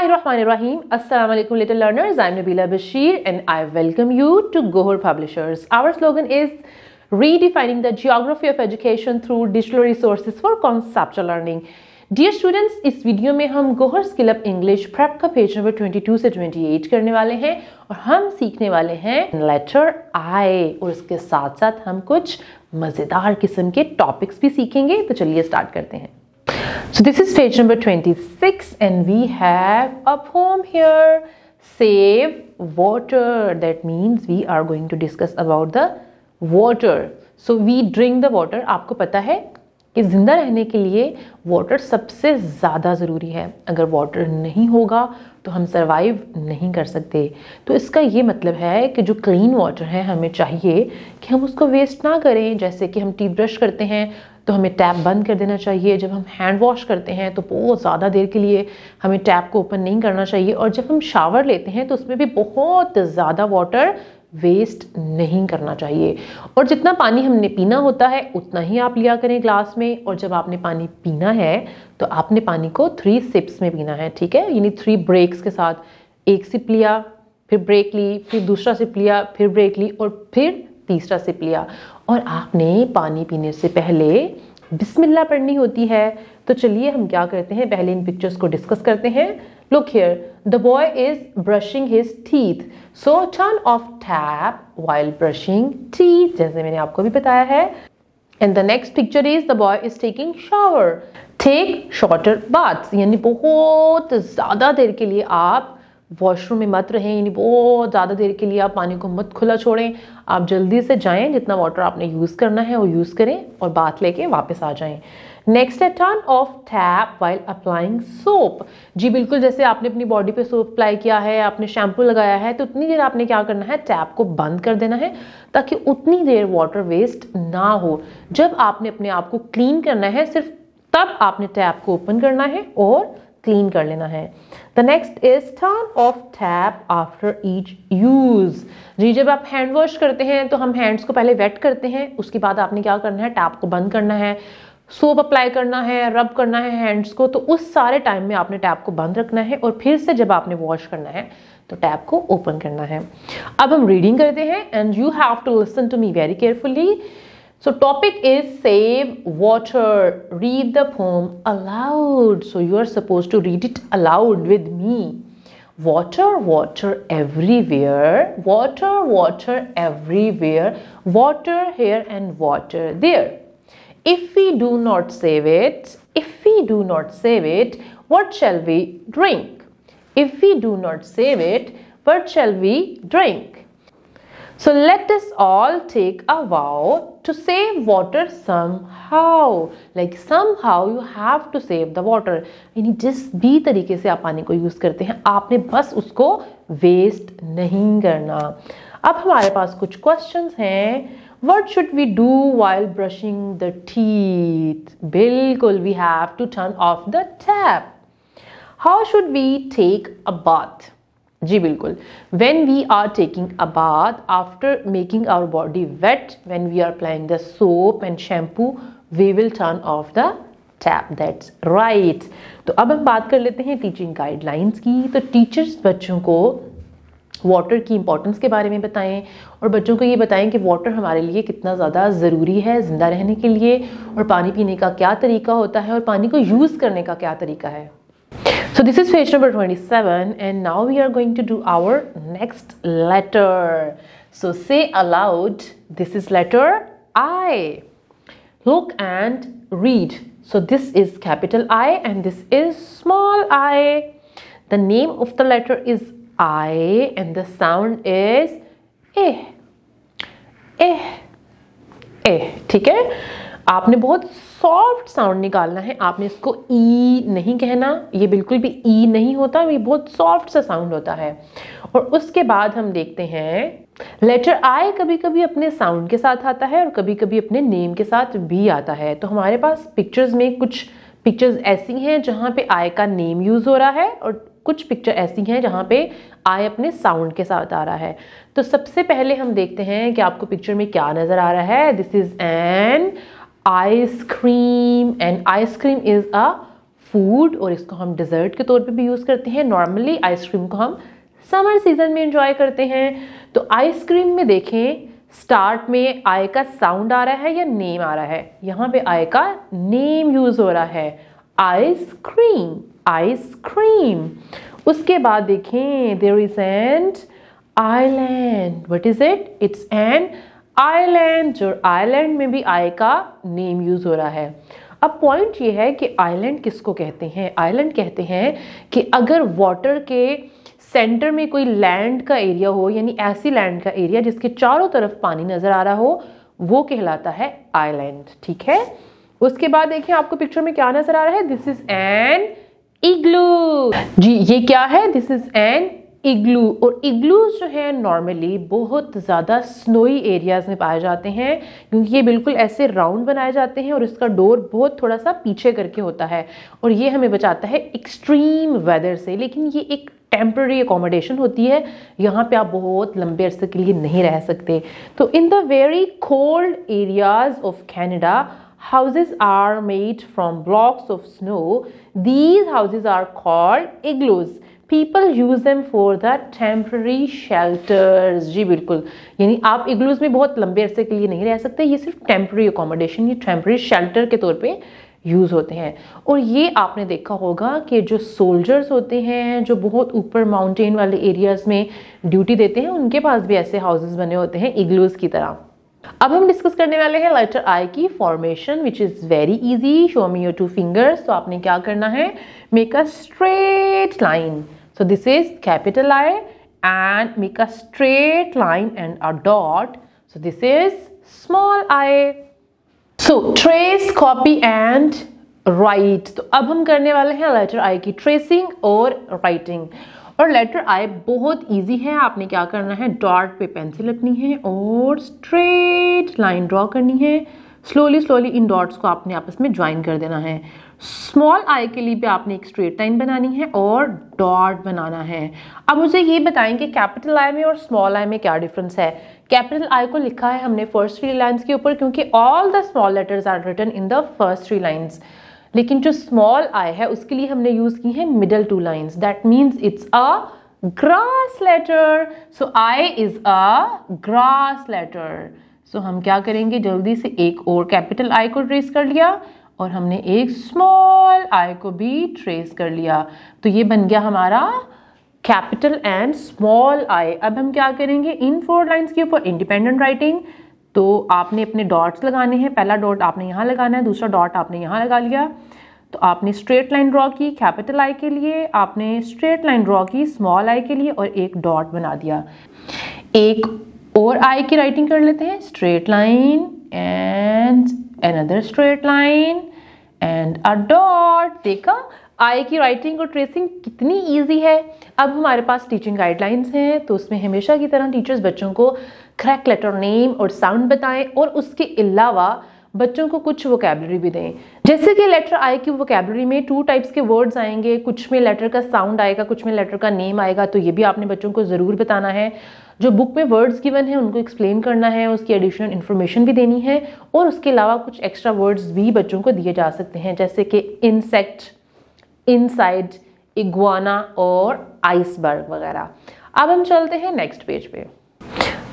Bismillahirrahmanirrahim. Assalamu alaikum little learners. I'm Nabila Bashir and I welcome you to Gohar Publishers. Our slogan is redefining the geography of education through digital resources for conceptual learning. Dear students, इस video में हम Gohar skill up English prep का page number 22 से 28 करने वाले हैं और हम सीखने वाले हैं लेटर आई और इसके साथ साथ हम कुछ मज़ेदार किस्म के टॉपिक्स भी सीखेंगे। तो चलिए स्टार्ट करते हैं। So this is page number 26 and we have a poem here, Save Water. That means we are going to discuss about the water. So we drink the water. आपको पता है कि ज़िंदा रहने के लिए वाटर सबसे ज़्यादा ज़रूरी है। अगर वाटर नहीं होगा तो हम सरवाइव नहीं कर सकते। तो इसका ये मतलब है कि जो क्लीन वाटर है हमें चाहिए कि हम उसको वेस्ट ना करें। जैसे कि हम टीथ ब्रश करते हैं तो हमें टैप बंद कर देना चाहिए। जब हम हैंड वॉश करते हैं तो बहुत ज़्यादा देर के लिए हमें टैप को ओपन नहीं करना चाहिए। और जब हम शावर लेते हैं तो उसमें भी बहुत ज़्यादा वाटर वेस्ट नहीं करना चाहिए। और जितना पानी हमने पीना होता है उतना ही आप लिया करें ग्लास में। और जब आपने पानी पीना है तो आपने पानी को 3 सिप्स में पीना है, ठीक है, यानी 3 ब्रेक्स के साथ। एक सिप लिया, फिर ब्रेक ली, फिर दूसरा सिप लिया, फिर ब्रेक ली और फिर तीसरा सिप लिया। और आपने पानी पीने से पहले बिस्मिल्लाह पढ़नी होती है। तो चलिए हम क्या करते हैं, पहले इन पिक्चर्स को डिस्कस करते हैं। Look here, the boy is brushing his teeth. So turn off tap while brushing teeth, जैसे मैंने आपको भी बताया है। And the next picture is the boy is taking shower. Take shorter baths, यानी बहुत ज़्यादा देर के लिए आप वॉशरूम में मत रहें, यानी बहुत ज़्यादा देर के लिए आप पानी को मत खुला छोड़ें। आप जल्दी से जाएं, जितना वाटर आपने यूज़ करना है वो यूज़ करें और बाथ लेके वापस आ जाएं। नेक्स्ट है turn off tap while applying soap. जी बिल्कुल, जैसे आपने अपनी बॉडी पे सोप अप्लाई किया है, आपने शैम्पू लगाया है, तो उतनी देर आपने क्या करना है, टैप को बंद कर देना है ताकि उतनी देर वाटर वेस्ट ना हो। जब आपने अपने आप को क्लीन करना है सिर्फ तब आपने टैप को ओपन करना है और क्लीन कर लेना है। The next is turn off tap after each use. जी जब आप हैंड वॉश करते हैं तो हम हैंड्स को पहले वेट करते हैं, उसके बाद आपने क्या करना है, टैप को बंद करना है, सोप अप्लाई करना है, रब करना है हैंड्स को। तो उस सारे टाइम में आपने टैप को बंद रखना है और फिर से जब आपने वॉश करना है तो टैप को ओपन करना है। अब हम रीडिंग करते हैं and you have to listen to me very carefully. So topic is save water. Read the poem aloud. So you are supposed to read it aloud with me. Water, water everywhere. Water, water everywhere. Water here and water there. If we do not save it, what shall we drink? If we do not save it, what shall we drink? So let us all take a vow to save water somehow. Like somehow you have to save the water. यानी जिस भी तरीके से आप पानी को use करते हैं आपने बस उसको वेस्ट नहीं करना। अब हमारे पास कुछ क्वेश्चंस हैं। What should we do while brushing the teeth? बिल्कुल, we have to turn off the tap. How should we take a bath? जी बिल्कुल, when we are taking a bath, after making our body wet, when we are applying the soap and shampoo, we will turn off the tap. That's right. तो अब हम बात कर लेते हैं teaching guidelines की। तो टीचर्स बच्चों को वाटर की इंपॉर्टेंस के बारे में बताएं और बच्चों को ये बताएं कि वाटर हमारे लिए कितना ज़्यादा ज़रूरी है ज़िंदा रहने के लिए, और पानी पीने का क्या तरीका होता है और पानी को यूज़ करने का क्या तरीका है। So this is page number 27 and now we are going to do our next letter. So say aloud, this is letter I. Look and read. So this is capital I and this is small I. The name of the letter is I and the sound is eh. Eh. Eh. ठीक है, आपने बहुत soft sound निकालना है। आपने इसको ई नहीं कहना, ये बिल्कुल भी ई नहीं होता, ये बहुत सॉफ्ट सा साउंड होता है। और उसके बाद हम देखते हैं लेटर आई कभी कभी अपने साउंड के साथ आता है और कभी कभी अपने नेम के साथ भी आता है। तो हमारे पास पिक्चर्स में कुछ पिक्चर्स ऐसी हैं जहाँ पे आई का नेम यूज हो रहा है और कुछ पिक्चर ऐसी हैं जहाँ पे आई अपने साउंड के साथ आ रहा है। तो सबसे पहले हम देखते हैं कि आपको पिक्चर में क्या नजर आ रहा है। This is an ice cream and ice cream is a food और इसको हम डिज़र्ट के तौर पे भी यूज़ करते हैं। नॉर्मली आइसक्रीम को हम समर सीजन में इंजॉय करते हैं। तो आइसक्रीम में देखें स्टार्ट में आई का साउंड आ रहा है या नेम आ रहा है? यहाँ पे आई का नेम यूज हो रहा है, आइसक्रीम, आइसक्रीम। उसके बाद देखें there is an island, what is it? It's an island, और आइलैंड में भी आई का नेम यूज हो रहा है। अब पॉइंट ये है कि आइलैंड किसको कहते हैं? आइलैंड कहते हैं कि अगर वाटर के सेंटर में कोई लैंड का एरिया हो, यानी ऐसी लैंड का एरिया जिसके चारों तरफ पानी नजर आ रहा हो, वो कहलाता है आइलैंड। ठीक है, उसके बाद देखिए आपको पिक्चर में क्या नजर आ रहा है? दिस इज एन इग्लू। जी ये क्या है? दिस इज एन इग्लू। और इग्लूज जो है नॉर्मली बहुत ज़्यादा स्नोई एरियाज में पाए जाते हैं, क्योंकि ये बिल्कुल ऐसे राउंड बनाए जाते हैं और इसका डोर बहुत थोड़ा सा पीछे करके होता है, और ये हमें बचाता है एक्सट्रीम वेदर से। लेकिन ये एक टेम्पररी अकोमोडेशन होती है, यहाँ पे आप बहुत लंबे अरसे के लिए नहीं रह सकते। तो in the very cold areas of Canada, houses are made from blocks of snow. These houses are called igloos. People use them for the temporary shelters. जी बिल्कुल, यानी आप इग्लूज में बहुत लंबे अरसे के लिए नहीं रह सकते, ये सिर्फ टेम्पररी अकोमोडेशन, ये टेम्पररी शेल्टर के तौर पे यूज़ होते हैं। और ये आपने देखा होगा कि जो सोल्जर्स होते हैं जो बहुत ऊपर माउंटेन वाले एरियाज में ड्यूटी देते हैं, उनके पास भी ऐसे हाउसेस बने होते हैं इग्लूज की तरह। अब हम डिस्कस करने वाले हैं लेटर आई की formation, which is very easy. Show me your 2 fingers. तो आपने क्या करना है? Make a straight line. So this is capital I and make a straight line and a dot. So this is small I. So trace, copy and right. तो अब हम करने वाले हैं लेटर आई की ट्रेसिंग और राइटिंग। और लेटर आई बहुत इजी है। आपने क्या करना है? डॉट पे पेंसिल रखनी है और स्ट्रेट लाइन ड्रॉ करनी है। स्लोली स्लोली इन डॉट्स को आपने आपस में ज्वाइन कर देना है। स्मॉल आई के लिए भी आपने एक स्ट्रेट लाइन बनानी है और डॉट बनाना है। अब मुझे ये बताएं कि कैपिटल आई में और स्मॉल आई में क्या डिफरेंस है? कैपिटल आई को लिखा है हमने फर्स्ट 3 लाइन्स के ऊपर, क्योंकि all the small letters are written in the first 3 lines. लेकिन जो स्मॉल आई है उसके लिए हमने यूज की है middle 2 lines. That means it's a grass letter. So I is a grass letter. So हम क्या करेंगे? जल्दी से एक और कैपिटल आई को ट्रेस कर लिया और हमने एक स्मॉल आई को भी ट्रेस कर लिया। तो ये बन गया हमारा कैपिटल एंड स्मॉल आई। अब हम क्या करेंगे? इन 4 लाइन्स के ऊपर इंडिपेंडेंट राइटिंग। तो आपने अपने डॉट्स लगाने हैं। पहला डॉट आपने यहाँ लगाना है, दूसरा डॉट आपने यहाँ लगा लिया। तो आपने स्ट्रेट लाइन ड्रॉ की कैपिटल आई के लिए, आपने स्ट्रेट लाइन ड्रॉ की स्मॉल आई के लिए और एक डॉट बना दिया। एक और आई की राइटिंग कर लेते हैं। Straight line and another straight line and a dot. देखा आई की राइटिंग और ट्रेसिंग कितनी इजी है। अब हमारे पास टीचिंग गाइडलाइंस हैं, तो उसमें हमेशा की तरह टीचर्स बच्चों को करेक्ट लेटर नेम और साउंड बताएं और उसके अलावा बच्चों को कुछ वोकैबुलरी भी दें। जैसे कि लेटर आई की वोकैबुलरी में 2 टाइप्स के वर्ड्स आएंगे, कुछ में लेटर का साउंड आएगा, कुछ में लेटर का नेम आएगा। तो ये भी आपने बच्चों को ज़रूर बताना है। जो बुक में वर्ड्स गिवन है उनको एक्सप्लेन करना है, उसकी एडिशनल इन्फॉर्मेशन भी देनी है, और उसके अलावा कुछ एक्स्ट्रा वर्ड्स भी बच्चों को दिए जा सकते हैं, जैसे कि इंसेक्ट, इनसाइड, इग्वाना और आइसबर्ग वगैरह। अब हम चलते हैं नेक्स्ट पेज पे।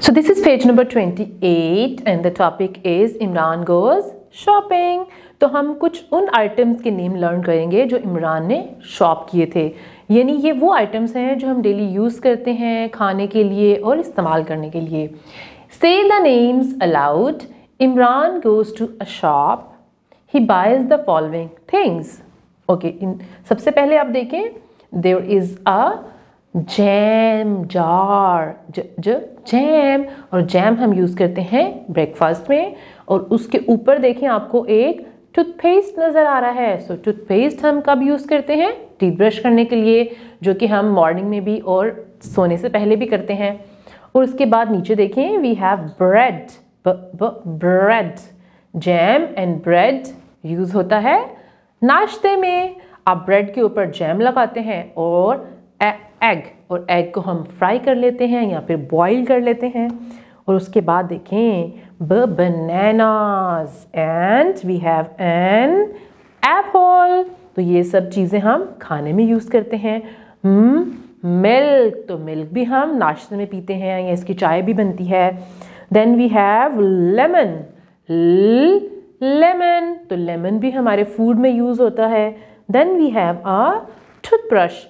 So this is page number 28 and the topic is Imran goes shopping। तो हम कुछ उन आइटम्स के नेम लर्न करेंगे जो इमरान ने शॉप किए थे। यानी ये वो आइटम्स हैं जो हम डेली यूज़ करते हैं खाने के लिए और इस्तेमाल करने के लिए। Say the names aloud। Imran goes to a shop। He buys the following things। Okay, सबसे पहले आप देखें there is a jam jar, jam, और जैम हम यूज़ करते हैं ब्रेकफास्ट में। और उसके ऊपर देखें आपको एक टूथपेस्ट नज़र आ रहा है। सो टूथपेस्ट हम कब यूज़ करते हैं? टीथ ब्रश करने के लिए, जो कि हम मॉर्निंग में भी और सोने से पहले भी करते हैं। और उसके बाद नीचे देखें we have bread, bread, jam and bread use होता है नाश्ते में। आप ब्रेड के ऊपर जैम लगाते हैं और एग, और एग को हम फ्राई कर लेते हैं या फिर बॉईल कर लेते हैं। और उसके बाद देखें bananas and we have an apple. तो ये सब चीज़ें हम खाने में यूज़ करते हैं। मिल्क, तो मिल्क भी हम नाश्ते में पीते हैं या इसकी चाय भी बनती है। Then we have lemon, lemon, तो लेमन भी हमारे फूड में यूज़ होता है। Then we have a toothbrush,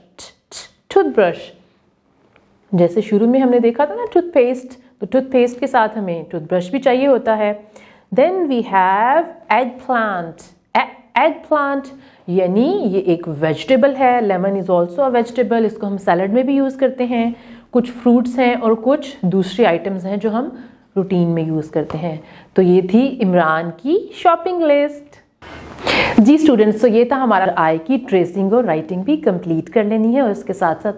toothbrush, जैसे शुरू में हमने देखा था ना टूथपेस्ट, तो टूथपेस्ट के साथ हमें टूथब्रश भी चाहिए होता है। Then we have eggplant, eggplant यानी ये एक वेजिटेबल है। Lemon is also a vegetable, इसको हम सैलड में भी यूज़ करते हैं। कुछ फ्रूट्स हैं और कुछ दूसरी आइटम्स हैं जो हम रूटीन में यूज़ करते हैं। तो ये थी इमरान की शॉपिंग लिस्ट। जी स्टूडेंट्स, तो ये था हमारा आई की ट्रेसिंग और राइटिंग भी कंप्लीट कर लेनी है और इसके साथ साथ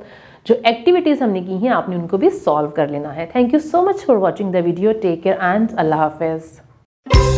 जो एक्टिविटीज़ हमने की हैं आपने उनको भी सॉल्व कर लेना है। Thank you so much for watching the video. Take care and अल्लाह हाफिज़।